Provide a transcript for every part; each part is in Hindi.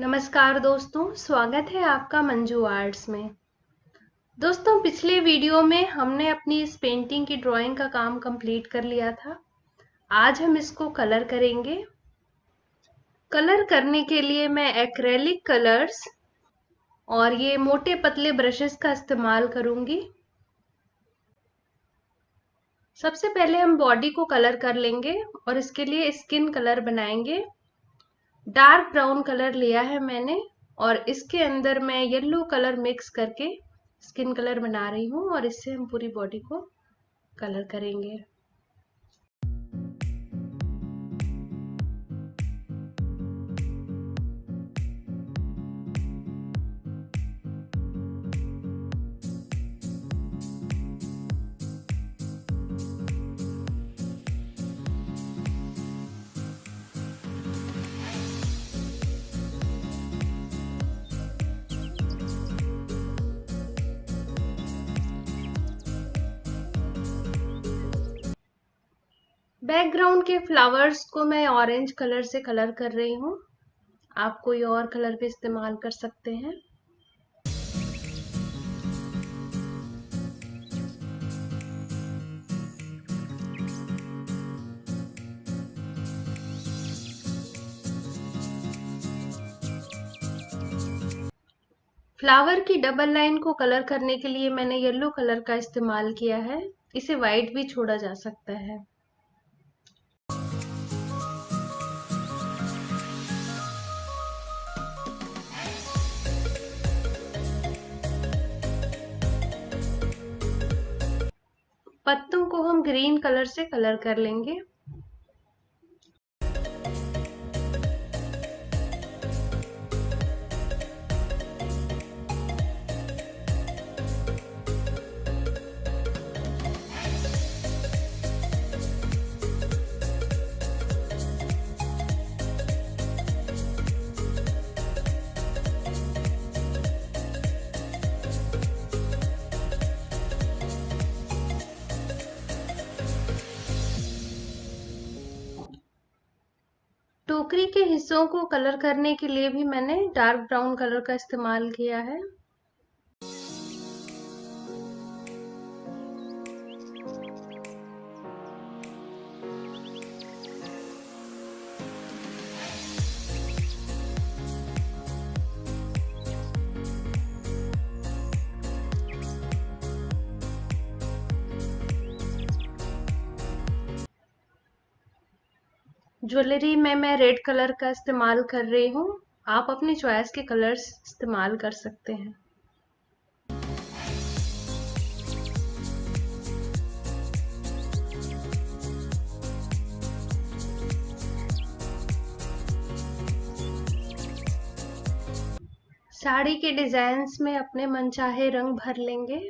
नमस्कार दोस्तों, स्वागत है आपका मंजू आर्ट्स में। दोस्तों, पिछले वीडियो में हमने अपनी इस पेंटिंग की ड्राइंग का काम कंप्लीट कर लिया था। आज हम इसको कलर करेंगे। कलर करने के लिए मैं एक्रेलिक कलर्स और ये मोटे पतले ब्रशेस का इस्तेमाल करूंगी। सबसे पहले हम बॉडी को कलर कर लेंगे और इसके लिए स्किन कलर बनाएंगे। डार्क ब्राउन कलर लिया है मैंने और इसके अंदर मैं येलो कलर मिक्स करके स्किन कलर बना रही हूँ और इससे हम पूरी बॉडी को कलर करेंगे। बैकग्राउंड के फ्लावर्स को मैं ऑरेंज कलर से कलर कर रही हूँ। आप कोई और कलर भी इस्तेमाल कर सकते हैं। फ्लावर की डबल लाइन को कलर करने के लिए मैंने येलो कलर का इस्तेमाल किया है। इसे व्हाइट भी छोड़ा जा सकता है। पत्तों को हम ग्रीन कलर से कलर कर लेंगे। टोकरी के हिस्सों को कलर करने के लिए भी मैंने डार्क ब्राउन कलर का इस्तेमाल किया है। ज्वेलरी में मैं रेड कलर का इस्तेमाल कर रही हूँ। आप अपनी चॉइस के कलर्स इस्तेमाल कर सकते हैं। साड़ी के डिजाइन्स में अपने मनचाहे रंग भर लेंगे।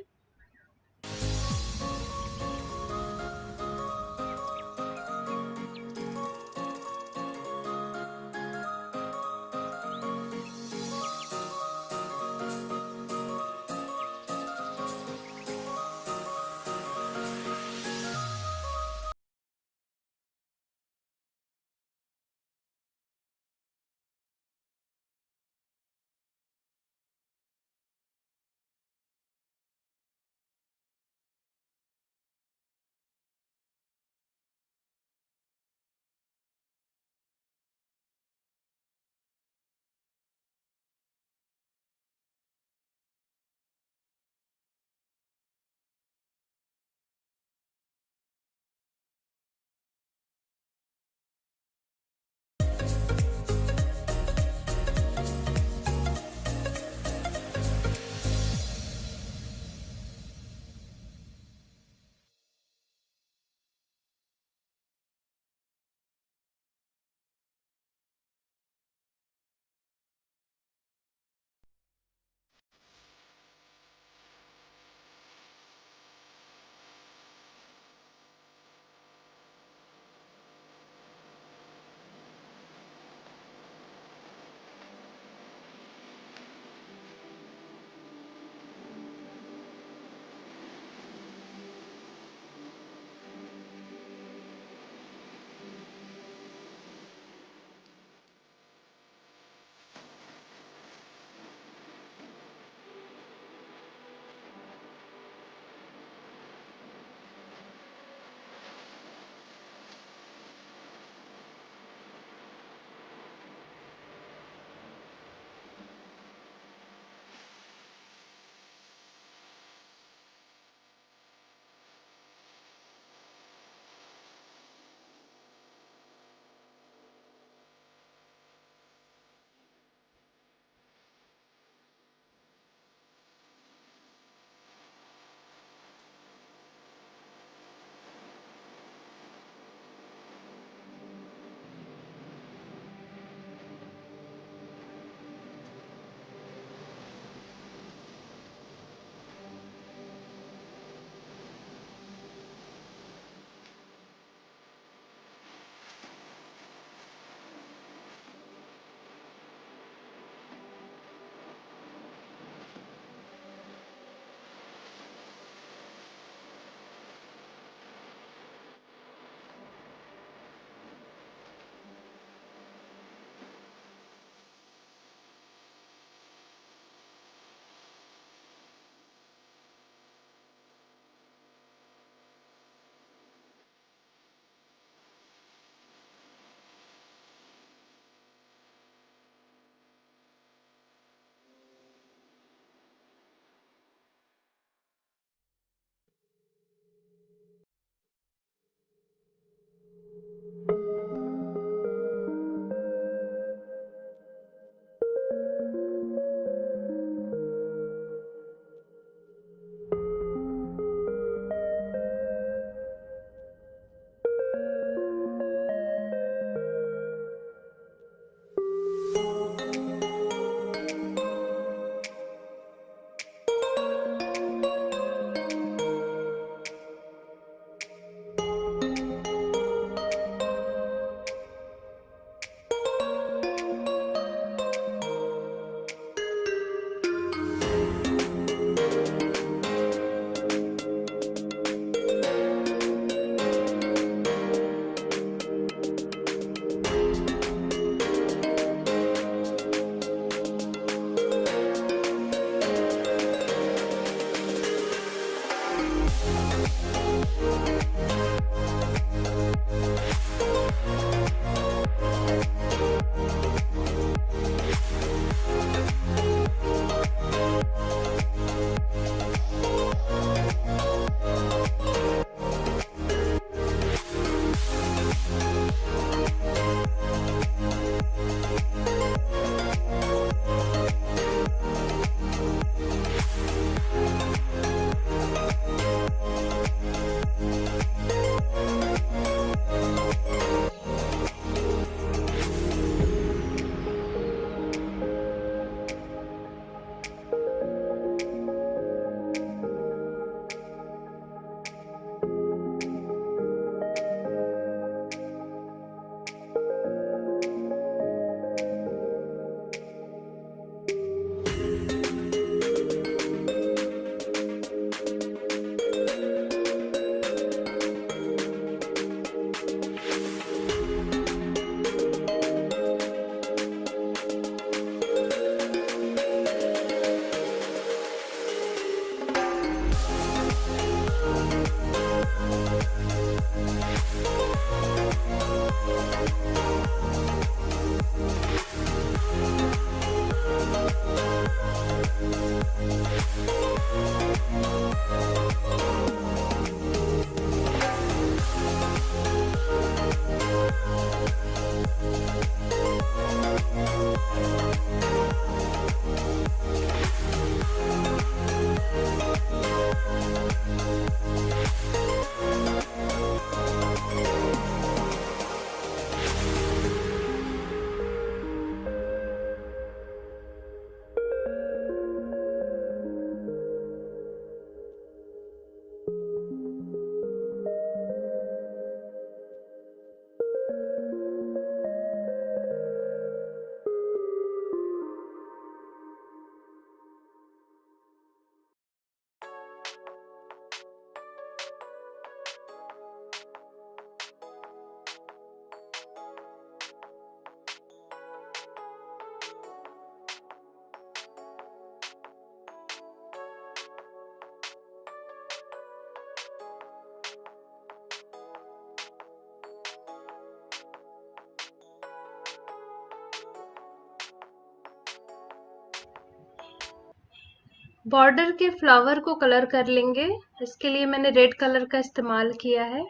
बॉर्डर के फ्लावर को कलर कर लेंगे। इसके लिए मैंने रेड कलर का इस्तेमाल किया है।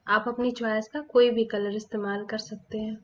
आप अपनी चॉइस का कोई भी कलर इस्तेमाल कर सकते हैं।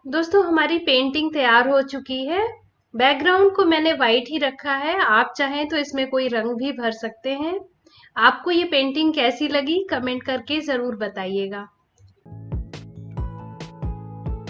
दोस्तों हमारी पेंटिंग तैयार हो चुकी है। बैकग्राउंड को मैंने वाइट ही रखा है, आप चाहें तो इसमें कोई रंग भी भर सकते हैं। आपको ये पेंटिंग कैसी लगी कमेंट करके जरूर बताइएगा।